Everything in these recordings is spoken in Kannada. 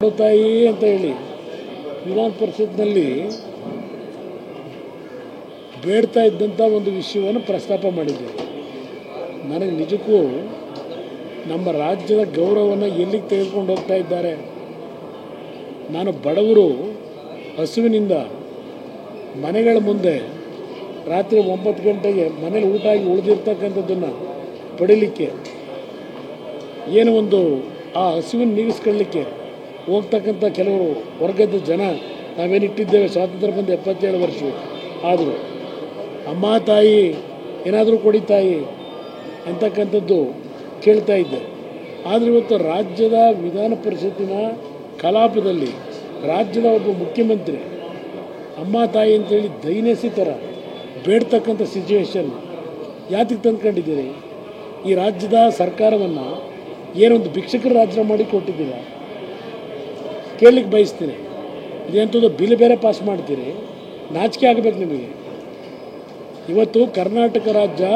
ತಾಯಿ ಅಂತ ಹೇಳಿ ವಿಧಾನ ಪರಿಷತ್ನಲ್ಲಿ ಬೇಡ್ತಾ ಇದ್ದಂಥ ಒಂದು ವಿಷಯವನ್ನು ಪ್ರಸ್ತಾಪ ಮಾಡಿದ್ದೇವೆ. ನನಗೆ ನಿಜಕ್ಕೂ ನಮ್ಮ ರಾಜ್ಯದ ಗೌರವವನ್ನು ಎಲ್ಲಿಗೆ ತೆಗೆದುಕೊಂಡು ಹೋಗ್ತಾ ಇದ್ದಾರೆ. ನಾನು ಬಡವರು ಹಸುವಿನಿಂದ ಮನೆಗಳ ಮುಂದೆ ರಾತ್ರಿ 9 ಗಂಟೆಗೆ ಮನೇಲಿ ಊಟ ಆಗಿ ಉಳಿದಿರ್ತಕ್ಕಂಥದ್ದನ್ನು ಪಡೀಲಿಕ್ಕೆ ಏನು ಒಂದು ಆ ಹಸುವಿನ ನೀಗಿಸ್ಕೊಳ್ಳಿಕ್ಕೆ ಹೋಗ್ತಕ್ಕಂಥ ಕೆಲವರು ವರ್ಗದ ಜನ ನಾವೇನಿಟ್ಟಿದ್ದೇವೆ. ಸ್ವಾತಂತ್ರ್ಯ ಬಂದು 77 ವರ್ಷ ಆದರೂ ಅಮ್ಮ ತಾಯಿ ಏನಾದರೂ ಕೊಡಿ ತಾಯಿ ಅಂತಕ್ಕಂಥದ್ದು ಕೇಳ್ತಾ ಇದ್ದೆ. ಆದರೆ ಇವತ್ತು ರಾಜ್ಯದ ವಿಧಾನ ಪರಿಷತ್ತಿನ ಕಲಾಪದಲ್ಲಿ ರಾಜ್ಯದ ಒಬ್ಬ ಮುಖ್ಯಮಂತ್ರಿ ಅಮ್ಮ ತಾಯಿ ಅಂತೇಳಿ ದೈನಸಿ ಥರ ಬೇಡ್ತಕ್ಕಂಥ ಸಿಚುವೇಶನ್ ಯಾತಕ್ಕೆ ತಂದ್ಕೊಂಡಿದ್ದೀರಿ? ಈ ರಾಜ್ಯದ ಸರ್ಕಾರವನ್ನು ಏನೊಂದು ಭಿಕ್ಷಕರ ರಾಜ್ಯ ಮಾಡಿ ಕೊಟ್ಟಿದ್ದೀರ ಕೇಳಲಿಕ್ಕೆ ಬಯಸ್ತೀನಿ. ಇದಂಥದ್ದು ಬಿಲ್ ಬೇರೆ ಪಾಸ್ ಮಾಡ್ತೀರಿ, ನಾಚಿಕೆ ಆಗಬೇಕು ನಿಮಗೆ. ಇವತ್ತು ಕರ್ನಾಟಕ ರಾಜ್ಯ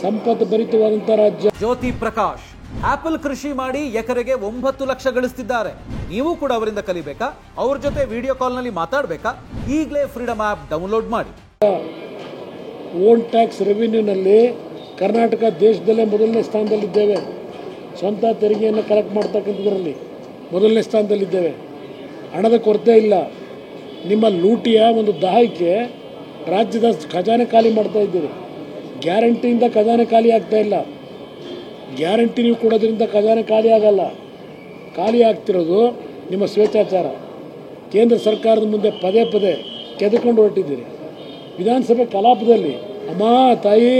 ಸಂಪತ್ತು ಭರಿತವಾದಂಥ ರಾಜ್ಯ. ಜ್ಯೋತಿ ಪ್ರಕಾಶ್ ಆಪಲ್ ಕೃಷಿ ಮಾಡಿ ಎಕರೆಗೆ 9 ಲಕ್ಷ ಗಳಿಸ್ತಿದ್ದಾರೆ. ನೀವು ಕೂಡ ಅವರಿಂದ ಕಲಿಬೇಕಾ? ಅವ್ರ ಜೊತೆ ವಿಡಿಯೋ ಕಾಲ್ನಲ್ಲಿ ಮಾತಾಡಬೇಕಾ? ಈಗಲೇ ಫ್ರೀಡಮ್ ಆ್ಯಪ್ ಡೌನ್ಲೋಡ್ ಮಾಡಿ. ಓನ್ ಟ್ಯಾಕ್ಸ್ ರೆವಿನ್ಯೂನಲ್ಲಿ ಕರ್ನಾಟಕ ದೇಶದಲ್ಲೇ ಮೊದಲನೇ ಸ್ಥಾನದಲ್ಲಿದ್ದೇವೆ. ಸ್ವಂತ ತೆರಿಗೆಯನ್ನು ಕಲೆಕ್ಟ್ ಮಾಡ್ತಕ್ಕಂಥದ್ರಲ್ಲಿ ಮೊದಲನೇ ಸ್ಥಾನದಲ್ಲಿದ್ದೇವೆ. ಹಣದ ಕೊರತೆ ಇಲ್ಲ. ನಿಮ್ಮ ಲೂಟಿಯ ಒಂದು ದಾಹಕ್ಕೆ ರಾಜ್ಯದ ಖಜಾನೆ ಖಾಲಿ ಮಾಡ್ತಾ ಇದ್ದೀರಿ. ಗ್ಯಾರಂಟಿಯಿಂದ ಖಜಾನೆ ಖಾಲಿ ಆಗ್ತಾ ಇಲ್ಲ. ಗ್ಯಾರಂಟಿ ನೀವು ಕೊಡೋದ್ರಿಂದ ಖಜಾನೆ ಖಾಲಿ ಆಗಲ್ಲ. ಖಾಲಿ ಆಗ್ತಿರೋದು ನಿಮ್ಮ ಸ್ವೇಚ್ಛಾಚಾರ. ಕೇಂದ್ರ ಸರ್ಕಾರದ ಮುಂದೆ ಪದೇ ಪದೇ ಕೆದಕೊಂಡು ಹೊರಟಿದ್ದೀರಿ. ವಿಧಾನಸಭೆ ಕಲಾಪದಲ್ಲಿ ಅಮ್ಮ ತಾಯಿ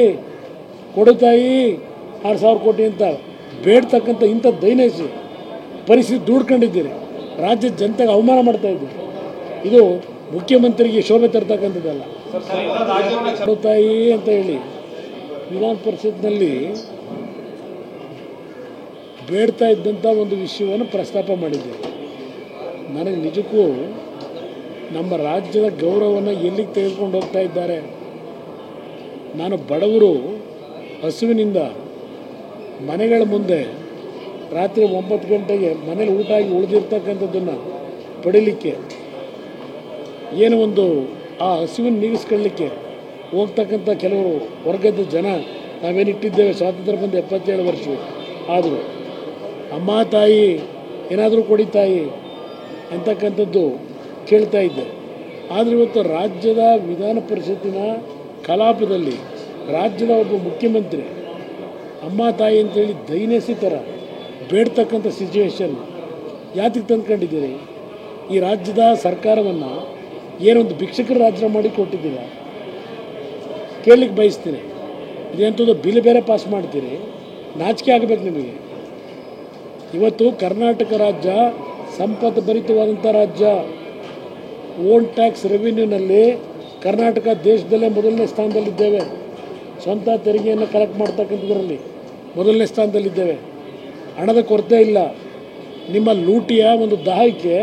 ಕೊಡು ತಾಯಿ 6,000 ಕೋಟಿ ಅಂತ ಬೇಡ್ತಕ್ಕಂಥ ಇಂಥ ದೈನಸಿ ಪರಿಸ್ಥಿತಿ ದೂಡ್ಕೊಂಡಿದ್ದೀರಿ. ರಾಜ್ಯದ ಜನತೆಗೆ ಅವಮಾನ ಮಾಡ್ತಾ ಇದ್ದೀರಿ. ಇದು ಮುಖ್ಯಮಂತ್ರಿಗೆ ಶೋಭೆ ತರ್ತಕ್ಕಂಥದ್ದಲ್ಲ. ಕೊಡು ತಾಯಿ ಅಂತ ಹೇಳಿ ವಿಧಾನ ಪರಿಷತ್ನಲ್ಲಿ ಬೇಡ್ತಾ ಇದ್ದಂಥ ಒಂದು ವಿಷಯವನ್ನು ಪ್ರಸ್ತಾಪ ಮಾಡಿದ್ದೇವೆ. ನನಗೆ ನಿಜಕ್ಕೂ ನಮ್ಮ ರಾಜ್ಯದ ಗೌರವವನ್ನು ಎಲ್ಲಿಗೆ ತೆಗೆದುಕೊಂಡು ಹೋಗ್ತಾ ಇದ್ದಾರೆ. ನಾನು ಬಡವರು ಹಸುವಿನಿಂದ ಮನೆಗಳ ಮುಂದೆ ರಾತ್ರಿ 9 ಗಂಟೆಗೆ ಮನೇಲಿ ಊಟ ಆಗಿ ಉಳಿದಿರ್ತಕ್ಕಂಥದ್ದನ್ನು ಪಡೀಲಿಕ್ಕೆ ಏನು ಒಂದು ಆ ಹಸುವಿನ ನೀಗಿಸ್ಕೊಳ್ಳಿಕ್ಕೆ ಹೋಗ್ತಕ್ಕಂಥ ಕೆಲವರು ವರ್ಗದ ಜನ ನಾವೇನಿಟ್ಟಿದ್ದೇವೆ. ಸ್ವಾತಂತ್ರ್ಯ ಬಂದು 77 ವರ್ಷ ಆದರೂ ಅಮ್ಮ ತಾಯಿ ಏನಾದರೂ ಕೊಡಿ ತಾಯಿ ಅಂತಕ್ಕಂಥದ್ದು ಕೇಳ್ತಾ ಇದ್ದೆ. ಆದರೆ ಇವತ್ತು ರಾಜ್ಯದ ವಿಧಾನ ಪರಿಷತ್ತಿನ ಕಲಾಪದಲ್ಲಿ ರಾಜ್ಯದ ಒಬ್ಬ ಮುಖ್ಯಮಂತ್ರಿ ಅಮ್ಮ ತಾಯಿ ಅಂತೇಳಿ ದೈನಸಿ ಥರ ಬೇಡ್ತಕ್ಕಂಥ ಸಿಚುವೇಶನ್ ಯಾತಕ್ಕೆ ತಂದ್ಕೊಂಡಿದ್ದೀರಿ? ಈ ರಾಜ್ಯದ ಸರ್ಕಾರವನ್ನು ಏನೊಂದು ಭಿಕ್ಷಕರ ರಾಜ್ಯ ಮಾಡಿ ಕೊಟ್ಟಿದ್ದೀರ ಕೇಳಲಿಕ್ಕೆ ಬಯಸ್ತೀನಿ. ಇದಂಥದ್ದು ಬಿಲ್ ಬೇರೆ ಪಾಸ್ ಮಾಡ್ತೀರಿ, ನಾಚಿಕೆ ಆಗಬೇಕು ನಿಮಗೆ. ಇವತ್ತು ಕರ್ನಾಟಕ ರಾಜ್ಯ ಸಂಪತ್ತು ಭರಿತವಾದಂಥ ರಾಜ್ಯ. ಓನ್ ಟ್ಯಾಕ್ಸ್ ರೆವಿನ್ಯೂನಲ್ಲಿ ಕರ್ನಾಟಕ ದೇಶದಲ್ಲೇ ಮೊದಲನೇ ಸ್ಥಾನದಲ್ಲಿದ್ದೇವೆ. ಸ್ವಂತ ತೆರಿಗೆಯನ್ನು ಕಲೆಕ್ಟ್ ಮಾಡ್ತಕ್ಕಂಥದ್ರಲ್ಲಿ ಮೊದಲನೇ ಸ್ಥಾನದಲ್ಲಿದ್ದೇವೆ. ಹಣದ ಕೊರತೆ ಇಲ್ಲ. ನಿಮ್ಮ ಲೂಟಿಯ ಒಂದು ದಾಹಕ್ಕೆ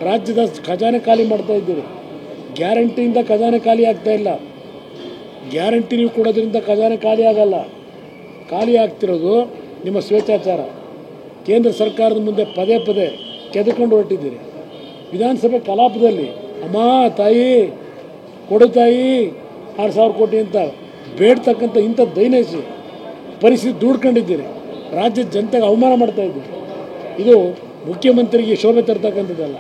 ರಾಜ್ಯದ ಖಜಾನೆ ಖಾಲಿ ಮಾಡ್ತಾ ಇದ್ದೀರಿ. ಗ್ಯಾರಂಟಿಯಿಂದ ಖಜಾನೆ ಖಾಲಿ ಆಗ್ತಾ ಇಲ್ಲ. ಗ್ಯಾರಂಟಿ ನೀವು ಕೊಡೋದ್ರಿಂದ ಖಜಾನೆ ಖಾಲಿ ಆಗಲ್ಲ. ಖಾಲಿ ಆಗ್ತಿರೋದು ನಿಮ್ಮ ಸ್ವೇಚ್ಛಾಚಾರ. ಕೇಂದ್ರ ಸರ್ಕಾರದ ಮುಂದೆ ಪದೇ ಪದೇ ಕೆದಕೊಂಡು ಹೊರಟಿದ್ದೀರಿ. ವಿಧಾನಸಭೆ ಕಲಾಪದಲ್ಲಿ ಅಮ್ಮ ತಾಯಿ ಕೊಡು ತಾಯಿ 6,000 ಕೋಟಿ ಅಂತ ಬೇಡ್ತಕ್ಕಂಥ ಇಂಥ ದೈನಸಿ ಪರಿಸ್ಥಿತಿ ದೂಡ್ಕೊಂಡಿದ್ದೀರಿ. ರಾಜ್ಯದ ಜನತೆಗೆ ಅವಮಾನ ಮಾಡ್ತಾ ಇದ್ದೀರಿ. ಇದು ಮುಖ್ಯಮಂತ್ರಿಗೆ ಶೋಭೆ ತರ್ತಕ್ಕಂಥದ್ದಲ್ಲ.